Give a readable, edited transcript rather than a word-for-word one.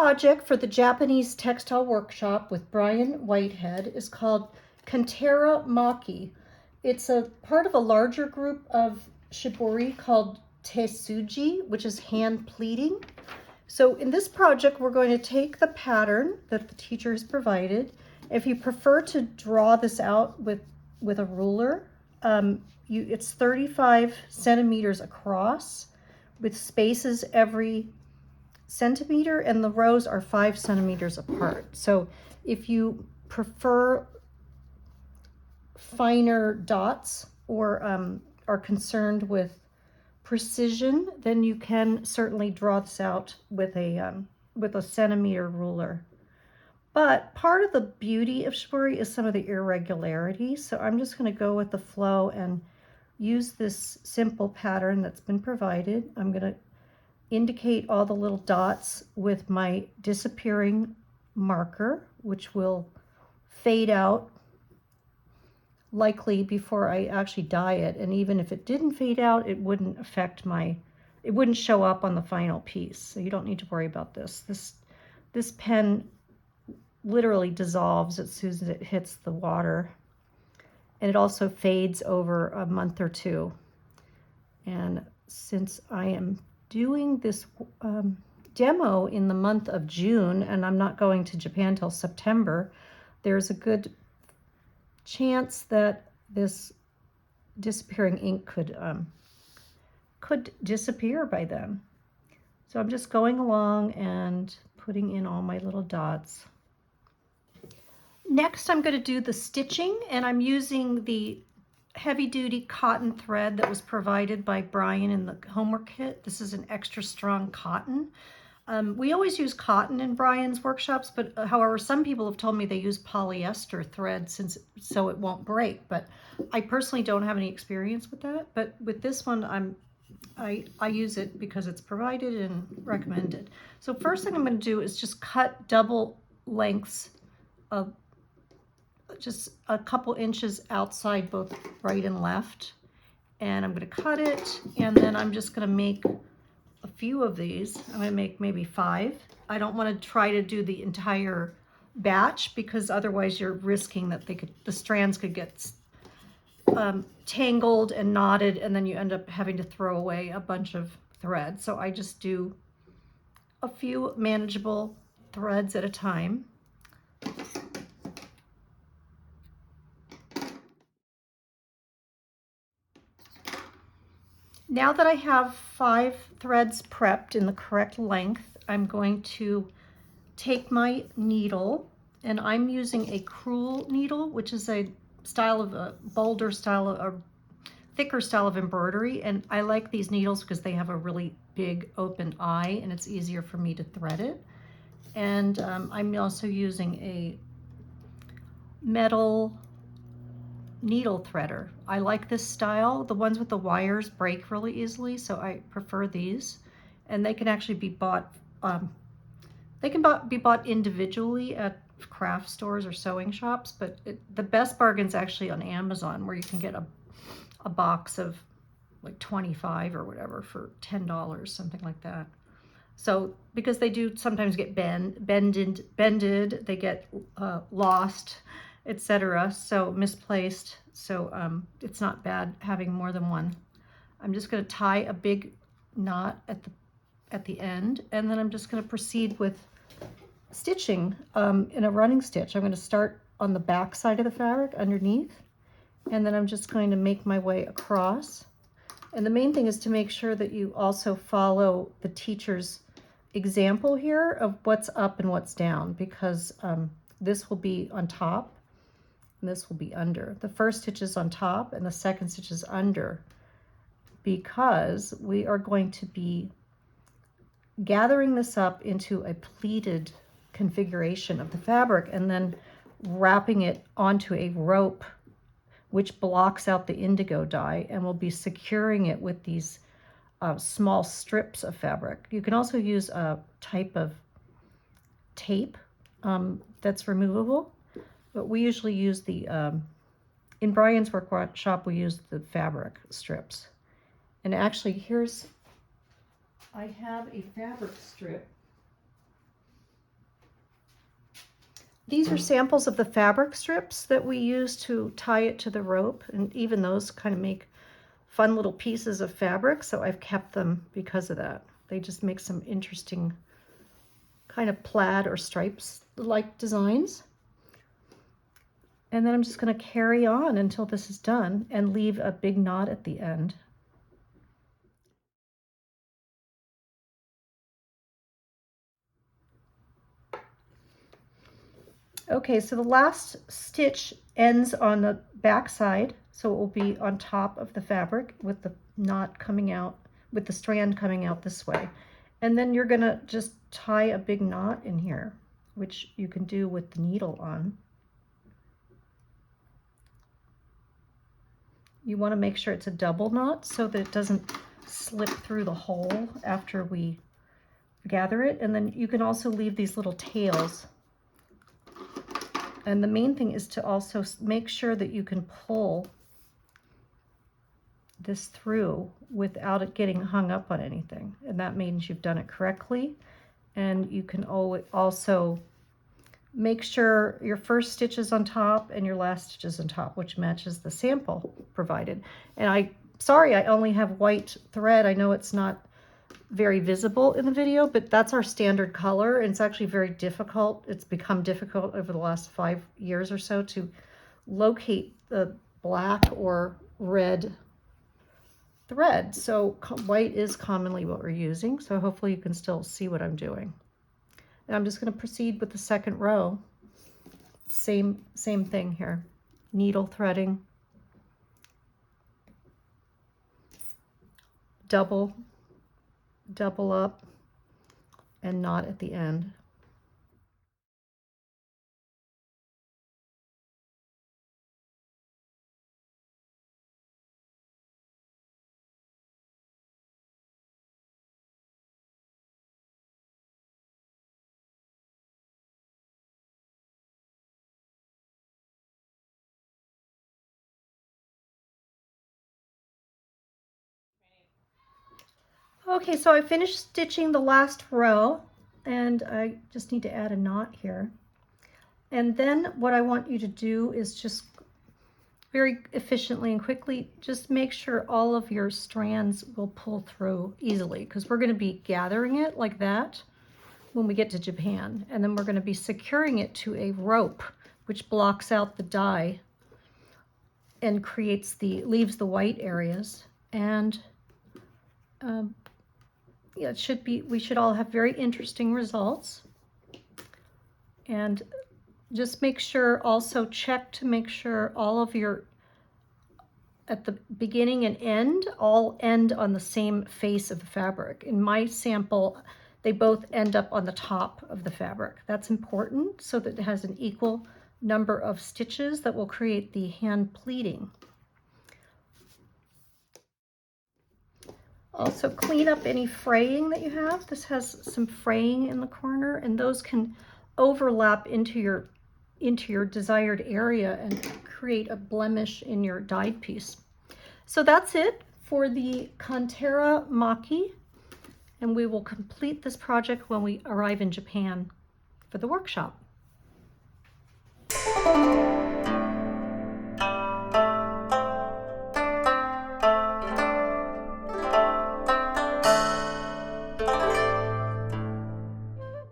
project for the Japanese textile workshop with Brian Whitehead is called Kantera Maki. It's a part of a larger group of shibori called tesuji, which is hand pleating. So in this project, we're going to take the pattern that the teacher has provided. If you prefer to draw this out with a ruler, it's 35 centimeters across with spaces every centimeter, and the rows are 5 centimeters apart. So if you prefer finer dots or are concerned with precision, then you can certainly draw this out with a centimeter ruler. But part of the beauty of shibori is some of the irregularities. So I'm just going to go with the flow and use this simple pattern that's been provided. I'm going to indicate all the little dots with my disappearing marker, which will fade out likely before I actually dye it. And even if it didn't fade out, it wouldn't affect it wouldn't show up on the final piece. So you don't need to worry about this. This pen literally dissolves as soon as it hits the water. And it also fades over a month or two. And since I am doing this demo in the month of June, and I'm not going to Japan till September, there's a good chance that this disappearing ink could disappear by then. So I'm just going along and putting in all my little dots. Next, I'm going to do the stitching, and I'm using the heavy-duty cotton thread that was provided by Brian in the homework kit. This is an extra strong cotton. We always use cotton in Brian's workshops, but however, some people have told me they use polyester thread so it won't break. But I personally don't have any experience with that. But with this one, I use it because it's provided and recommended. So first thing I'm going to do is just cut double lengths of just a couple inches outside both right and left. And I'm going to cut it, and then I'm just going to make a few of these. I'm going to make maybe 5. I don't want to try to do the entire batch because otherwise you're risking that the strands could get tangled and knotted, and then you end up having to throw away a bunch of thread. So I just do a few manageable threads at a time. Now that I have 5 threads prepped in the correct length, I'm going to take my needle, and I'm using a crewel needle, which is a bolder style, a thicker style of embroidery. And I like these needles because they have a really big open eye, and it's easier for me to thread it. And I'm also using a metal needle threader. I like this style. The ones with the wires break really easily, so I prefer these. And they can actually be bought, be bought individually at craft stores or sewing shops, but the best bargain's actually on Amazon, where you can get a box of like 25 or whatever for $10, something like that. So because they do sometimes get bended, they get lost, etc. So misplaced. So it's not bad having more than one. I'm just going to tie a big knot at the end, and then I'm just going to proceed with stitching in a running stitch. I'm going to start on the back side of the fabric underneath, and then I'm just going to make my way across. And the main thing is to make sure that you also follow the teacher's example here of what's up and what's down, because this will be on top and this will be under. The first stitch is on top and the second stitch is under, because we are going to be gathering this up into a pleated configuration of the fabric and then wrapping it onto a rope which blocks out the indigo dye, and we'll be securing it with these small strips of fabric. You can also use a type of tape that's removable, but we usually use in Brian's workshop, we use the fabric strips. And actually, I have a fabric strip These are samples of the fabric strips that we use to tie it to the rope, and even those kind of make fun little pieces of fabric, so I've kept them because of that. They just make some interesting kind of plaid or stripes-like designs. And then I'm just going to carry on until this is done and leave a big knot at the end. Okay, so the last stitch ends on the back side, so it will be on top of the fabric with the knot coming out, with the strand coming out this way. And then you're gonna just tie a big knot in here, which you can do with the needle on. You want to make sure it's a double knot so that it doesn't slip through the hole after we gather it. And then you can also leave these little tails. And the main thing is to also make sure that you can pull this through without it getting hung up on anything. And that means you've done it correctly. And you can also make sure your first stitch is on top and your last stitch is on top, which matches the sample provided. And sorry, I only have white thread. I know it's not very visible in the video, but that's our standard color. And it's actually very difficult. It's become difficult over the last 5 years or so to locate the black or red thread. So white is commonly what we're using. So hopefully you can still see what I'm doing. And I'm just going to proceed with the second row. Same thing here. Needle threading, double up, and knot at the end. Okay, so I finished stitching the last row, and I just need to add a knot here. And then what I want you to do is just very efficiently and quickly just make sure all of your strands will pull through easily, because we're going to be gathering it like that when we get to Japan. And then we're going to be securing it to a rope which blocks out the dye and leaves the white areas. And yeah, we should all have very interesting results. And just make sure, also check to make sure all of your, at the beginning and end, all end on the same face of the fabric. In my sample, they both end up on the top of the fabric. That's important so that it has an equal number of stitches that will create the hand pleating. Also clean up any fraying that you have. This has some fraying in the corner, and those can overlap into your desired area and create a blemish in your dyed piece. So that's it for the Kantera Maki, and we will complete this project when we arrive in Japan for the workshop.